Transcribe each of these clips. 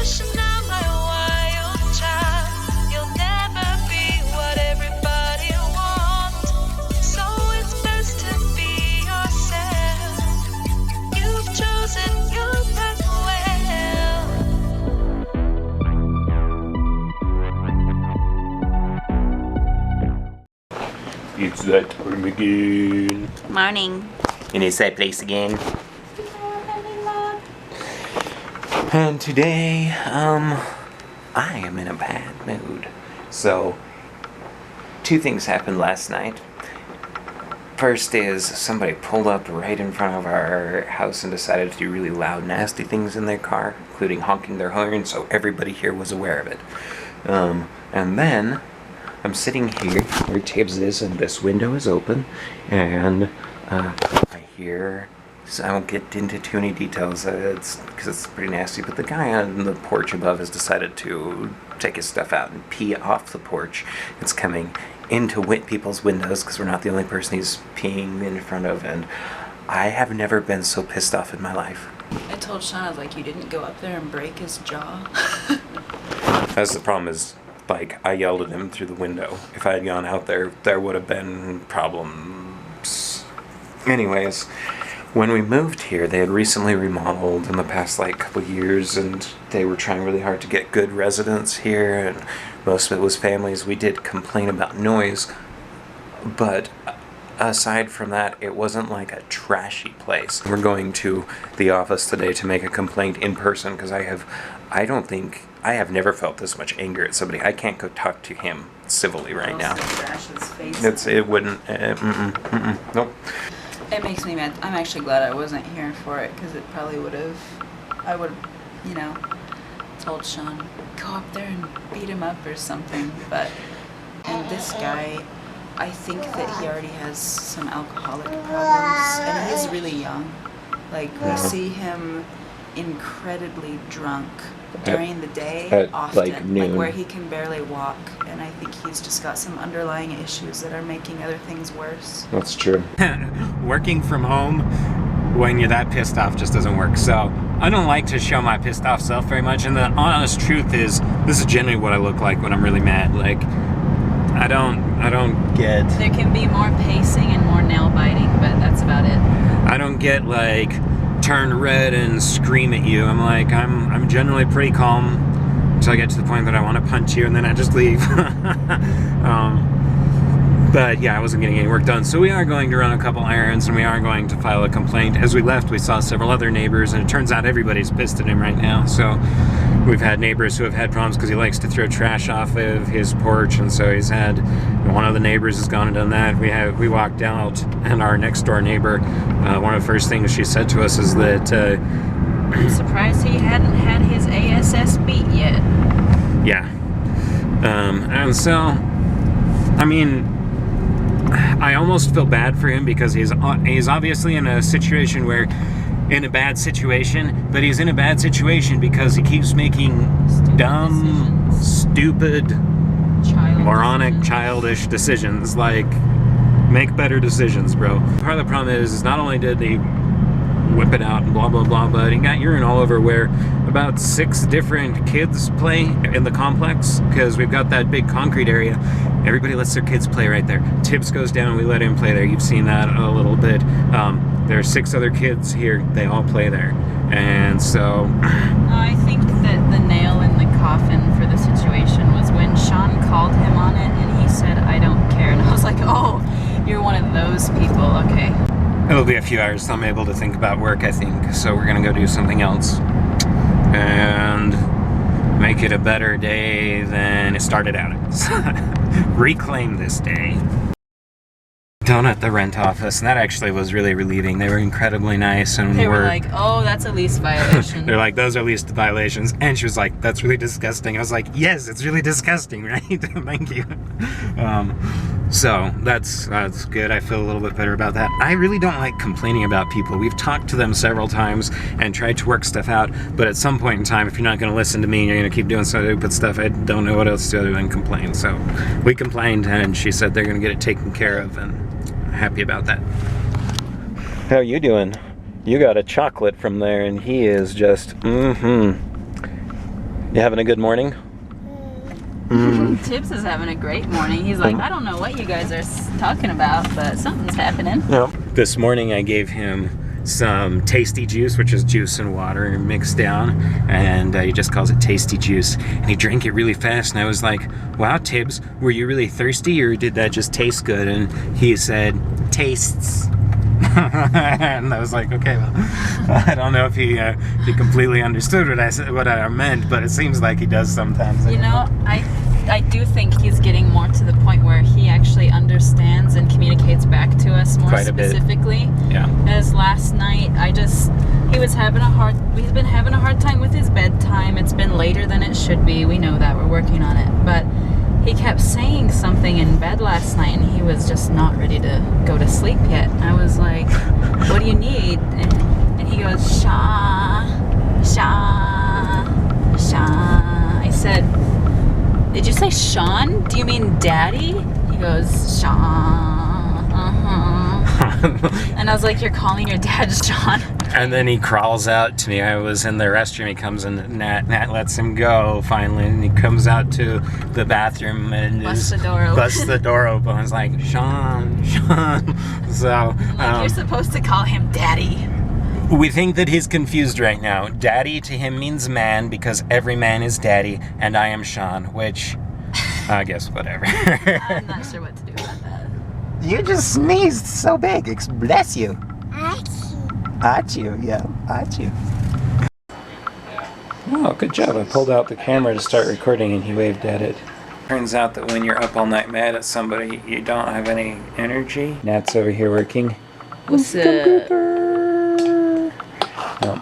Hush now, my wild child. You'll never be what everybody wants. So it's best to be yourself. You've chosen your path well. It's that time again. Morning. And it's that place again. And today, I am in a bad mood. So, two things happened last night. First is somebody pulled up right in front of our house and decided to do really loud, nasty things in their car, including honking their horn, so everybody here was aware of it. And then I'm sitting here where Tibs is, and this window is open, and I hear, so I won't get into too many details, because it's pretty nasty, but the guy on the porch above has decided to take his stuff out and pee off the porch. It's coming into people's windows, because we're not the only person he's peeing in front of, and I have never been so pissed off in my life. I told Sean, I was like, you didn't go up there and break his jaw. That's the problem is, like, I yelled at him through the window. If I had gone out there, there would have been problems. Anyways, when we moved here, they had recently remodeled in the past, like, couple of years, and they were trying really hard to get good residents here, and most of it was families. We did complain about noise, but aside from that, it wasn't like a trashy place. We're going to the office today to make a complaint in person, because I have never felt this much anger at somebody. I can't go talk to him civilly right now. It wouldn't. Nope. It makes me mad. I'm actually glad I wasn't here for it, because it probably would have. I would, told Sean, go up there and beat him up or something. And this guy, I think that he already has some alcoholic problems, and he's really young. Like, we see him incredibly drunk during the day, often, like noon. where he can barely walk, and I think he's just got some underlying issues that are making other things worse. That's true. Working from home when you're that pissed off just doesn't work. So I don't like to show my pissed off self very much, and the honest truth is this is generally what I look like when I'm really mad. Like, I don't get... There can be more pacing and more nail biting, but that's about it. I don't get, like, turn red and scream at you. I'm generally pretty calm until I get to the point that I want to punch you, and then I just leave. But yeah, I wasn't getting any work done. So we are going to run a couple errands, and we are going to file a complaint. As we left, we saw several other neighbors, and it turns out everybody's pissed at him right now. So we've had neighbors who have had problems because he likes to throw trash off of his porch, and so he's had, one of the neighbors has gone and done that. We walked out, and our next door neighbor, one of the first things she said to us is that I'm surprised he hadn't had his ASS beat yet. Yeah. And so, I mean, I almost feel bad for him because he's obviously in a situation where, in a bad situation, but he's in a bad situation because he keeps making dumb, stupid, moronic, childish decisions. Like, make better decisions, bro. Part of the problem is not only did he whip it out and blah blah blah, but he got urine all over where about 6 different kids play in the complex, because we've got that big concrete area. Everybody lets their kids play right there. Tibs goes down and we let him play there. You've seen that a little bit. There are 6 other kids here. They all play there. And so I think that the nail in the coffin for the situation was when Sean called him on it and he said, I don't care. And I was like, oh, you're one of those people. Okay. it'll be a few hours till I'm able to think about work, I think. So we're gonna go do something else and make it a better day than it started out as. Reclaim this day. Down at the rent office, and that actually was really relieving. They were incredibly nice, and they were like, oh, that's a lease violation. They're like, those are lease violations. And she was like, that's really disgusting. I was like, yes, it's really disgusting, right? Thank you. So that's good. I feel a little bit better about that. I really don't like complaining about people. We've talked to them several times and tried to work stuff out, but at some point in time, if you're not going to listen to me and you're going to keep doing stupid stuff, I don't know what else to do than complain. So we complained, and she said they're going to get it taken care of, and happy about that. How are you doing? You got a chocolate from there, and he is just, You having a good morning? Tibs is having a great morning. He's like, I don't know what you guys are talking about, but something's happening. Yep. This morning I gave him some tasty juice, which is juice and water mixed down, and he just calls it tasty juice, and he drank it really fast, and I was like, wow, Tibs, were you really thirsty, or did that just taste good? And he said, tastes. And I was like, okay, well, I don't know if he completely understood what I meant, but it seems like he does sometimes. You know, I do think he's getting more to the point where he actually understands and communicates back to us more Quite a bit. specifically. Yeah. As last night, he's been having a hard time with his bedtime. It's been later than it should be. We know that, we're working on it. But he kept saying something in bed last night, and he was just not ready to go to sleep yet. I was like, what do you need? And he goes, Sha, Sha, Sha. I said, did you say Sean? Do you mean Daddy? He goes, Sean, And I was like, you're calling your dad Sean? And then he crawls out to me. I was in the restroom. He comes in. Nat lets him go finally, and he comes out to the bathroom and Busts the door open. Busts the door open. I was like, Sean. So Like, you're supposed to call him Daddy. we think that he's confused right now. Daddy to him means man because every man is daddy, and I am Sean, which I guess whatever. I'm not sure what to do about that. You just sneezed so big. Bless you. Achoo, yeah, achoo. Oh, good job. I pulled out the camera to start recording and he waved at it. Turns out that when you're up all night mad at somebody, you don't have any energy. Nat's over here working. What's up? Oh.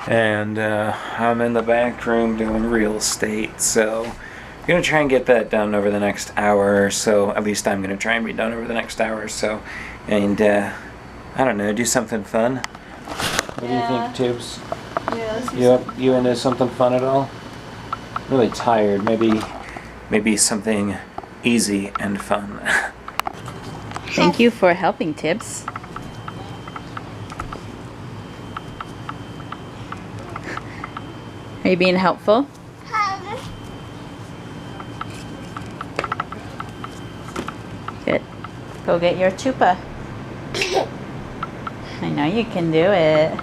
And I'm in the back room doing real estate, so I'm going to try and get that done over the next hour or so. At least I'm going to try and be done over the next hour or so. And, I don't know, do something fun. What do you think, Tibs? Yeah, let's You into something fun at all? I'm really tired. Maybe something easy and fun. Thank you for helping, Tibs. Are you being helpful? Good. Go get your chupa. I know you can do it.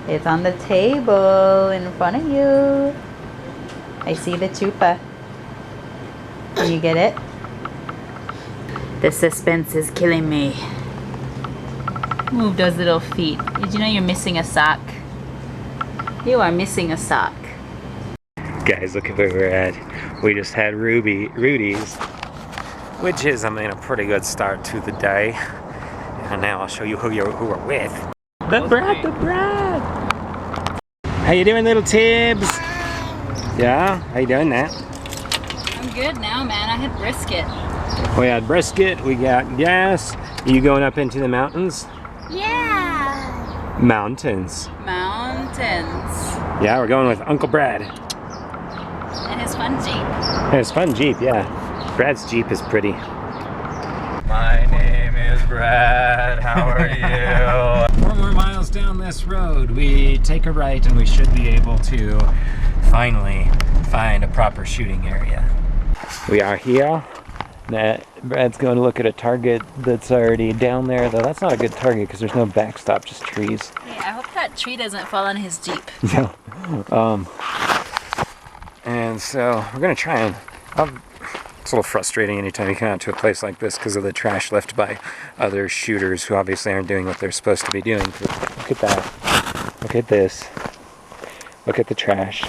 It's on the table in front of you. I see the chupa. Can you get it? The suspense is killing me. Move those little feet. Did you know you're missing a sock? You are missing a sock. Guys, look at where we're at. We just had Rudy's, which is, a pretty good start to the day. And now I'll show you who we're with. The Brad. How you doing, little Tibs? Yeah, how you doing, Nat? I'm good now, man. I had brisket. We had brisket, we got gas. Are you going up into the mountains? Yeah. Mountains. Yeah, we're going with Uncle Brad. And his fun Jeep. His fun Jeep, yeah. Brad's Jeep is pretty. My name is Brad. How are you? 4 more miles down this road, we take a right and we should be able to finally find a proper shooting area. We are here. Brad's going to look at a target that's already down there, though that's not a good target because there's no backstop, just trees. Yeah, I hope that tree doesn't fall on his Jeep. Yeah. And so we're going to try and... it's a little frustrating anytime you come out to a place like this because of the trash left by other shooters who obviously aren't doing what they're supposed to be doing. Look at that. Look at this. Look at the trash.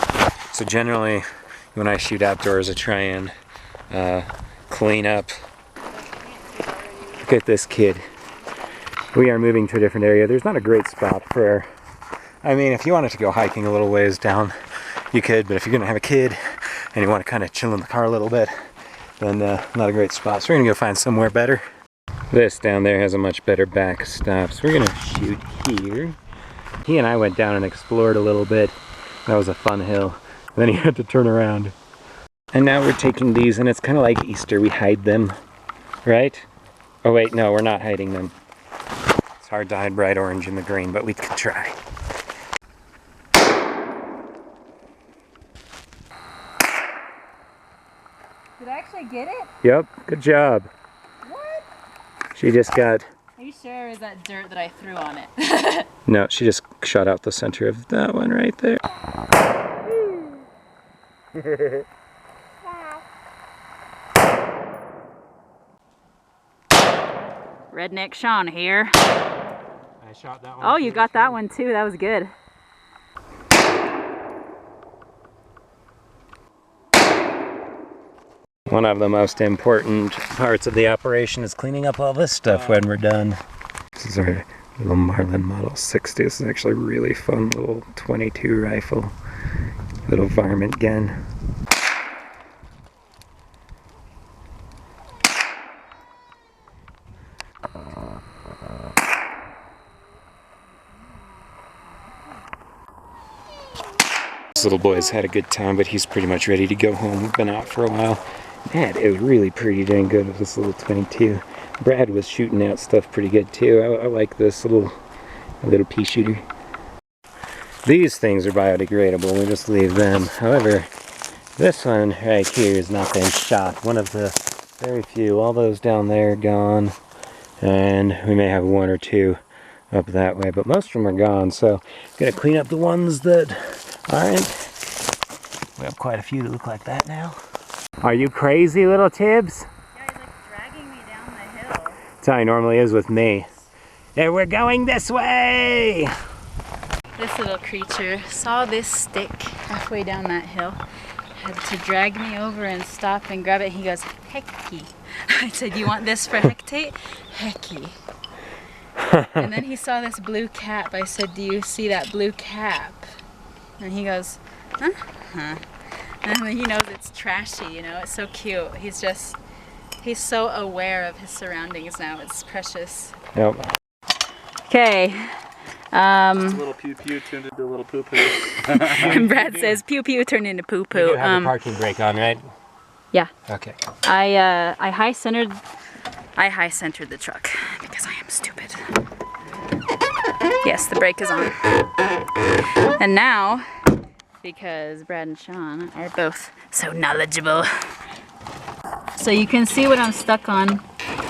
So generally, when I shoot outdoors, I try and clean up. Look at this kid. We are moving to a different area. There's not a great spot for... if you wanted to go hiking a little ways down, you could, but if you're going to have a kid and you want to kind of chill in the car a little bit, then not a great spot. So we're gonna go find somewhere better. This down there has a much better backstop, so we're gonna shoot here. He and I went down and explored a little bit. That was a fun hill. Then he had to turn around. And now we're taking these, and it's kind of like Easter. We hide them, right? Oh wait, no, we're not hiding them. It's hard to hide bright orange in the green, but we could try. Did I actually get it? Yep, good job. What? She just got... Are you sure, or is that dirt that I threw on it? No, she just shot out the center of that one right there. Redneck Sean here. I shot that one. Oh, you got that one too. That was good. One of the most important parts of the operation is cleaning up all this stuff when we're done. This is our little Marlin Model 60. This is actually a really fun little 22 rifle. Little varmint gun. This little boy's had a good time, but he's pretty much ready to go home. We've been out for a while. Man, it was really pretty dang good with this little 22. Brad was shooting out stuff pretty good too. I like this little pea shooter. These things are biodegradable, we just leave them. However, this one right here has not been shot. One of the very few. All those down there are gone. And we may have one or two up that way, but most of them are gone. So I'm gonna clean up the ones that aren't. We have quite a few that look like that now. Are you crazy, little Tibs? Yeah, he's like dragging me down the hill. That's how he normally is with me. And we're going this way! This little creature saw this stick halfway down that hill, had to drag me over and stop and grab it. He goes, hecky. I said, you want this for hectate? Hecky. And then he saw this blue cap. I said, do you see that blue cap? And he goes, huh? And then he knows it's trashy, you know, it's so cute. He's so aware of his surroundings now. It's precious. Yep. Okay. It's a little pew pew turned into a little poo poo. And Brad says pew pew turned into poo poo. You do have a parking brake on, right? Yeah. Okay. I high centered the truck because I am stupid. Yes, the brake is on. And now, because Brad and Sean are both so knowledgeable, so you can see what I'm stuck on.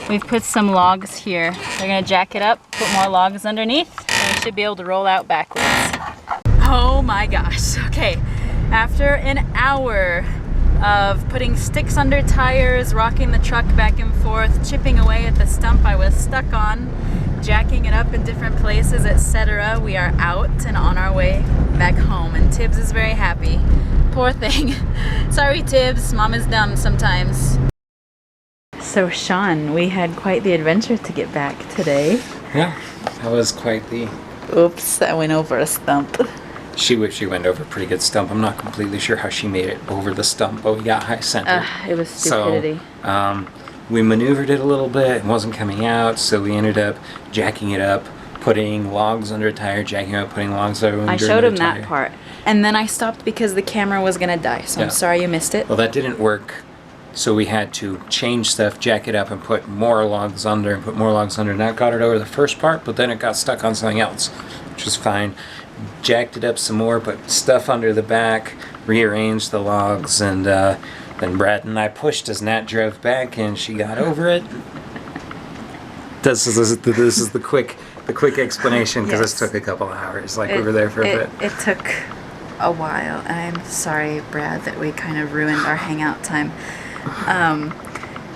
We've put some logs here. They're gonna jack it up, put more logs underneath, and we should be able to roll out backwards. Oh my gosh. Okay, after an hour of putting sticks under tires, rocking the truck back and forth, chipping away at the stump I was stuck on, jacking it up in different places, etc., we are out and on our way back home, and Tibs is very happy. Poor thing. Sorry, Tibs, Mom is dumb sometimes. So Sean, we had quite the adventure to get back today. Yeah, that was quite the... Oops, I went over a stump. She went over a pretty good stump. I'm not completely sure how she made it over the stump, but we got high centered. It was stupidity. So, we maneuvered it a little bit. It wasn't coming out, so we ended up jacking it up, putting logs under a tire, jacking it up, putting logs under a tire. I showed him that part. And then I stopped because the camera was gonna die, so I'm sorry you missed it. Well, that didn't work. So we had to change stuff, jack it up, and put more logs under, and put more logs under. And that got it over the first part, but then it got stuck on something else, which was fine. Jacked it up some more, put stuff under the back, rearranged the logs, and then Brad and I pushed as Nat drove back, and she got over it. This is the quick explanation, because this took a couple hours. Like we were there for a bit. It took a while. I'm sorry, Brad, that we kind of ruined our hangout time.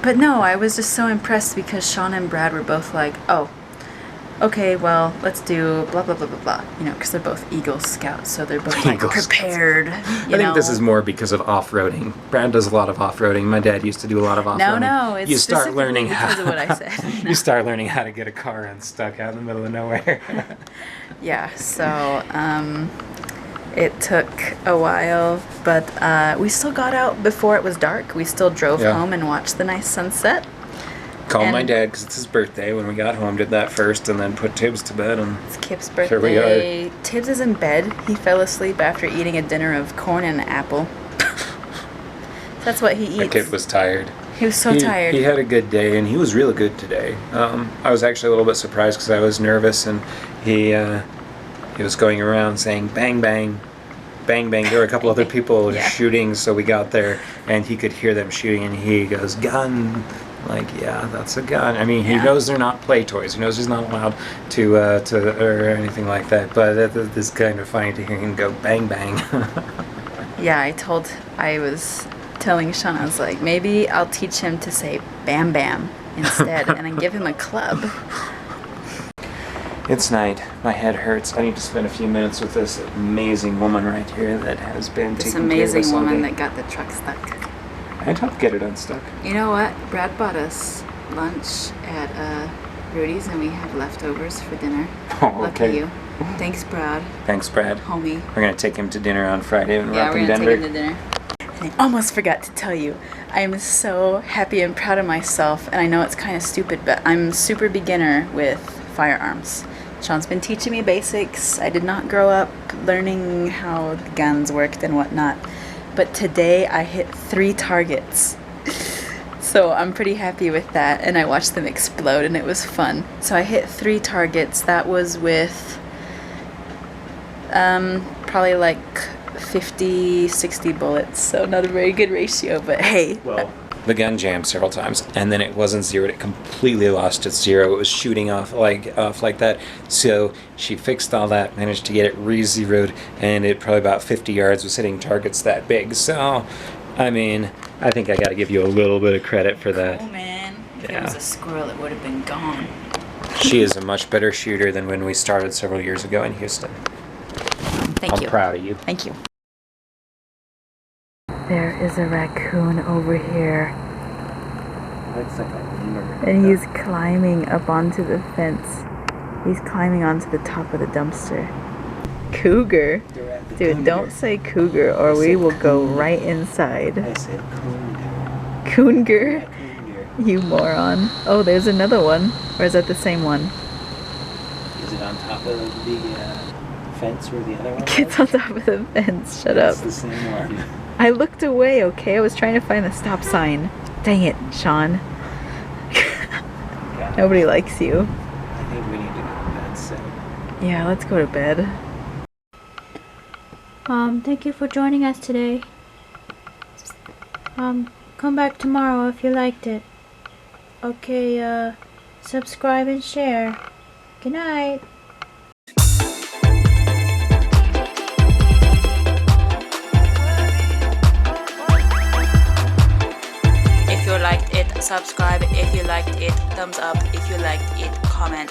But no, I was just so impressed because Sean and Brad were both like, oh, okay, well, let's do blah, blah, blah, blah, blah. You know, because they're both Eagle Scouts, so they're both like prepared. I think this is more because of off-roading. Brad does a lot of off-roading. My dad used to do a lot of off-roading. No, it's you start learning because of what I said. You start learning how to get a car unstuck out in the middle of nowhere. Yeah, so it took a while, but we still got out before it was dark. We still drove home and watched the nice sunset. Called my dad because it's his birthday when we got home. Did that first and then put Tibs to bed. And it's Kip's birthday. Here we are. Tibs is in bed. He fell asleep after eating a dinner of corn and an apple. That's what he eats. The kid was tired. He was so tired. He had a good day, and he was really good today. I was actually a little bit surprised because I was nervous, and he was going around saying bang bang bang bang. There were a couple other people Yeah. shooting, so we got there and he could hear them shooting, and he goes, "Gun." Like, yeah, that's a gun. I mean, he Yeah. knows they're not play toys. He knows he's not allowed to or anything like that. But it's kind of funny to hear him go bang bang. Yeah, I was telling Sean, I was like, maybe I'll teach him to say bam bam instead and then give him a club. It's night. My head hurts. I need to spend a few minutes with this amazing woman right here that has been This taking care of amazing us all woman day. that got the truck stuck. I'd help get it unstuck. You know what? Brad bought us lunch at Rudy's and we had leftovers for dinner. Oh, Lucky okay. you. Thanks, Brad. Thanks, Brad. Homie. We're gonna take him to dinner on Friday when we're Yeah, up we're in gonna Denver. take him to dinner. And I almost forgot to tell you, I am so happy and proud of myself, and I know it's kind of stupid, but I'm super beginner with firearms. Sean's been teaching me basics. I did not grow up learning how the guns worked and whatnot, but today I hit 3 targets. So I'm pretty happy with that, and I watched them explode, and it was fun. So I hit 3 targets. That was with probably like 50, 60 bullets, so not a very good ratio, but hey. Well, the gun jammed several times, and then it wasn't zeroed. It completely lost its zero. It was shooting off like that. So she fixed all that, managed to get it re-zeroed, and it probably about 50 yards was hitting targets that big. So, I mean, I think I got to give you a little bit of credit for that. Oh man, if Yeah. it was a squirrel, it would have been gone. She is a much better shooter than when we started several years ago in Houston. Thank you. I'm proud of you. Thank you. There is a raccoon over here, Looks like a lemur. and he's climbing up onto the fence. He's climbing onto the top of the dumpster. Cougar? Dude, don't say cougar or we will go right inside. I said coongar. Coongar? Coongar. You moron. Oh, there's another one. Or is that the same one? Is it on top of the fence where the other one It's on top of the fence. Shut up. It's the same one. I looked away, okay? I was trying to find the stop sign. Dang it, Sean. Nobody likes you. I think we need to go to bed soon. Yeah, let's go to bed. Thank you for joining us today. Come back tomorrow if you liked it. Okay, subscribe and share. Good night. If you liked it, subscribe. If you liked it, thumbs up. If you liked it, comment.